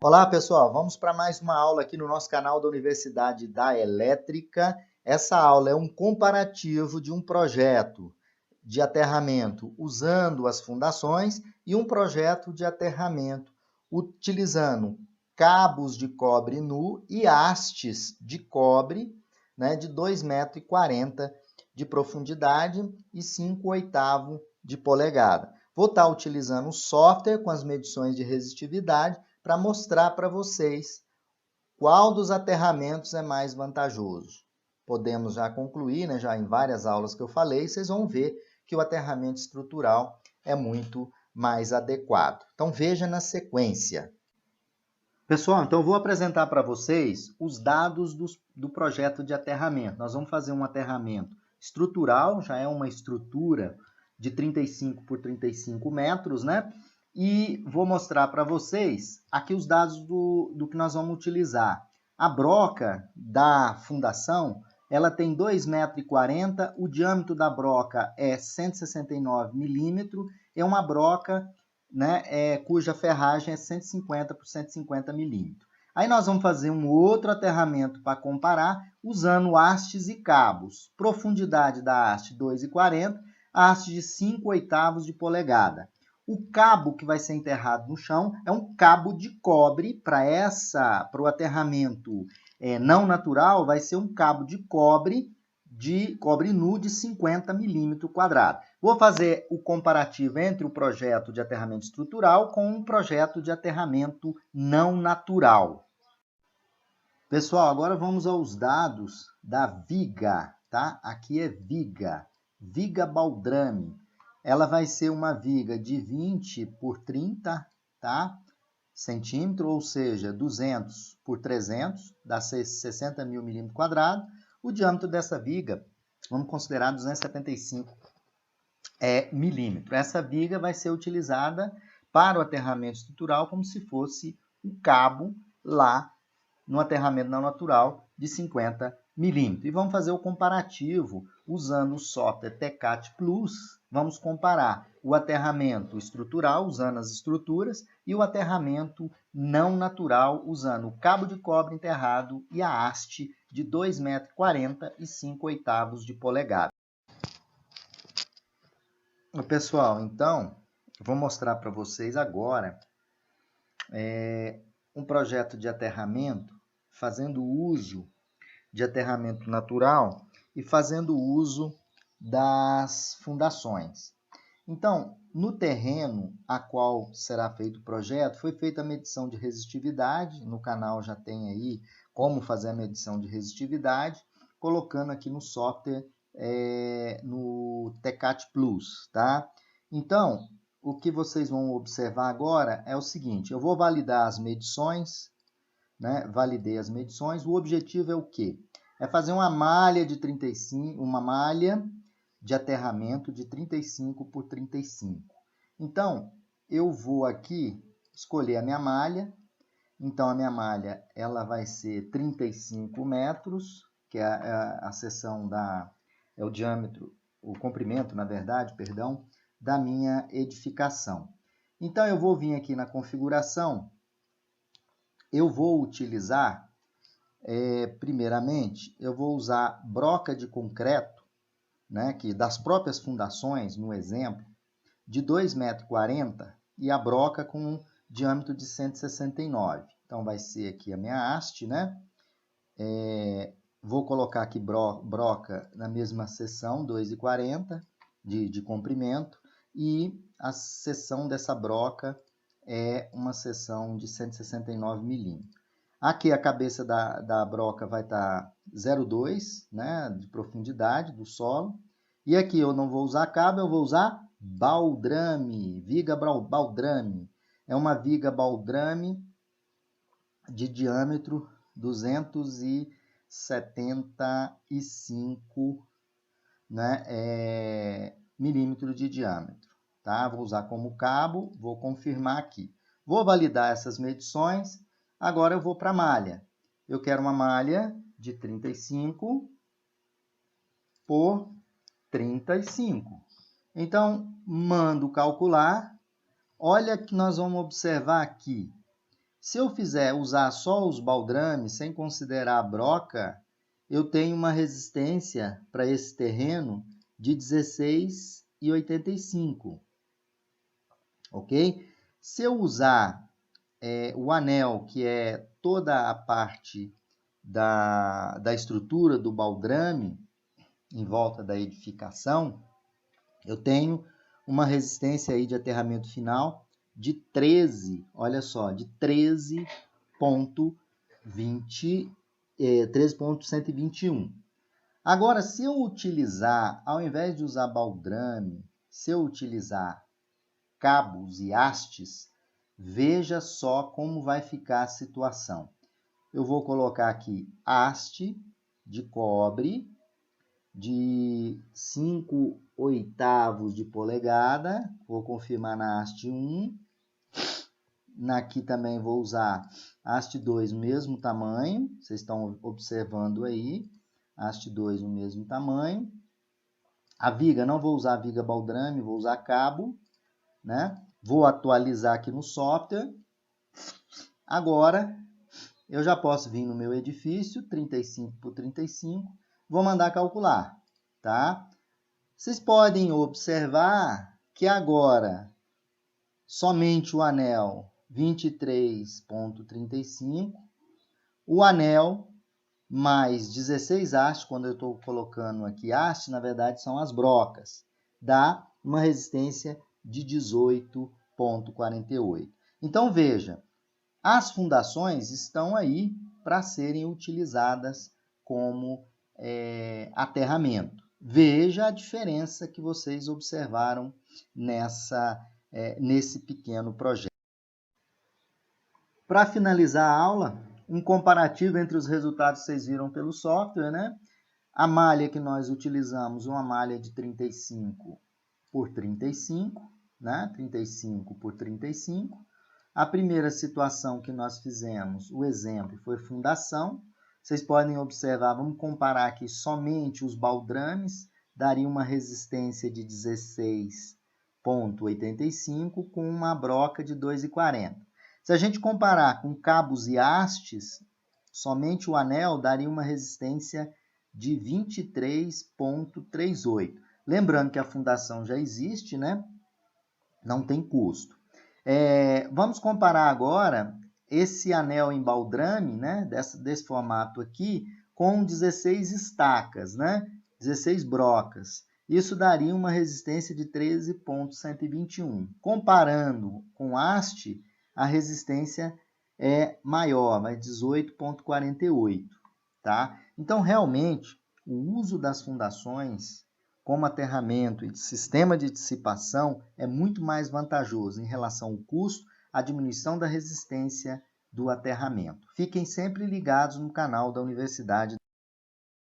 Olá, pessoal. Vamos para mais uma aula aqui no nosso canal da Universidade da Elétrica. Essa aula é um comparativo de um projeto de aterramento usando as fundações e um projeto de aterramento utilizando cabos de cobre nu e hastes de cobre, né, de 2,40 m de profundidade e 5/8 de polegada. Vou estar utilizando o software com as medições de resistividade para mostrar para vocês qual dos aterramentos é mais vantajoso. Podemos já concluir, né, já em várias aulas que eu falei, vocês vão ver que o aterramento estrutural é muito mais adequado. Então veja na sequência. Pessoal, então eu vou apresentar para vocês os dados do projeto de aterramento. Nós vamos fazer um aterramento estrutural, já é uma estrutura de 35 por 35 metros, né? E vou mostrar para vocês aqui os dados do que nós vamos utilizar. A broca da fundação, ela tem 2,40 m, o diâmetro da broca é 169 milímetros, é uma broca, né, cuja ferragem é 150 por 150 milímetros. Aí nós vamos fazer um outro aterramento para comparar, usando hastes e cabos. Profundidade da haste 2,40, haste de 5/8 de polegada. O cabo que vai ser enterrado no chão é um cabo de cobre para o aterramento não natural, vai ser um cabo de cobre nu de 50 milímetros quadrados. Vou fazer o comparativo entre o projeto de aterramento estrutural com o projeto de aterramento não natural. Pessoal, agora vamos aos dados da viga, tá? Aqui é viga baldrame. Ela vai ser uma viga de 20 por 30, tá? Centímetro, ou seja, 200 por 300, dá 60 mil milímetros quadrados. O diâmetro dessa viga, vamos considerar 275 milímetros. Essa viga vai ser utilizada para o aterramento estrutural como se fosse um cabo lá no aterramento não natural de 50 milímetros. E vamos fazer o comparativo usando o software TCAT Plus. Vamos comparar o aterramento estrutural usando as estruturas e o aterramento não natural usando o cabo de cobre enterrado e a haste de 2,40 m e 5/8 de polegada. Pessoal, então, vou mostrar para vocês agora um projeto de aterramento fazendo uso de aterramento natural e fazendo uso das fundações. Então, no terreno a qual será feito o projeto, foi feita a medição de resistividade, no canal já tem aí como fazer a medição de resistividade, colocando aqui no software, no TCAT Plus, tá? Então, o que vocês vão observar agora é o seguinte, eu vou validar as medições, né? Validei as medições, o objetivo é o quê? É fazer uma malha de 35, uma malha de aterramento de 35 por 35. Então, eu vou aqui escolher a minha malha. Então, a minha malha ela vai ser 35 metros, que é a seção é o diâmetro, o comprimento, na verdade, perdão, da minha edificação. Então, eu vou vir aqui na configuração, eu vou utilizar, primeiramente, eu vou usar broca de concreto, né, que das próprias fundações, no exemplo, de 2,40 m e a broca com um diâmetro de 169. Então, vai ser aqui a minha haste, né? Vou colocar aqui broca na mesma seção, 2,40 de comprimento, e a seção dessa broca é uma seção de 169 milímetros. Aqui a cabeça da broca vai estar 0,2, né, de profundidade do solo. E aqui eu não vou usar cabo, eu vou usar baldrame, viga baldrame. É uma viga baldrame de diâmetro 275, né, milímetros de diâmetro. Tá? Vou usar como cabo, vou confirmar aqui. Vou validar essas medições. Agora eu vou para a malha. Eu quero uma malha de 35 por 35. Então, mando calcular. Olha que nós vamos observar aqui. Se eu usar só os baldrames, sem considerar a broca, eu tenho uma resistência para esse terreno de 16,85, ok? Se eu usar o anel, que é toda a parte da estrutura do baldrame, em volta da edificação, eu tenho uma resistência aí de aterramento final de 13, olha só, de 13,121. Agora, se eu utilizar, ao invés de usar baldrame, se eu utilizar cabos e hastes, veja só como vai ficar a situação. Eu vou colocar aqui haste de cobre de 5/8 de polegada, vou confirmar na haste 1. Aqui também vou usar haste 2, mesmo tamanho, vocês estão observando aí, haste 2 no mesmo tamanho. A viga, não vou usar viga baldrame, vou usar cabo, né? Vou atualizar aqui no software. Agora, eu já posso vir no meu edifício, 35×35, vou mandar calcular, tá? Vocês podem observar que agora somente o anel 23,35, o anel mais 16 hastes, quando eu estou colocando aqui haste, na verdade são as brocas, dá uma resistência de 18,48. Então, veja, as fundações estão aí para serem utilizadas como aterramento. Veja a diferença que vocês observaram nesse pequeno projeto. Para finalizar a aula, um comparativo entre os resultados que vocês viram pelo software, né? A malha que nós utilizamos, uma malha de 35×35, né? 35×35. A primeira situação que nós fizemos, o exemplo, foi fundação. Vocês podem observar, vamos comparar aqui somente os baldrames, daria uma resistência de 16,85 com uma broca de 2,40. Se a gente comparar com cabos e hastes, somente o anel daria uma resistência de 23,38. Lembrando que a fundação já existe, né? Não tem custo. Vamos comparar agora esse anel em baldrame, né, desse formato aqui, com 16 estacas, né, 16 brocas. Isso daria uma resistência de 13,121. Comparando com haste, a resistência é maior, mas 18,48. Tá? Então, realmente, o uso das fundações como aterramento e de sistema de dissipação é muito mais vantajoso em relação ao custo, à diminuição da resistência do aterramento. Fiquem sempre ligados no canal da Universidade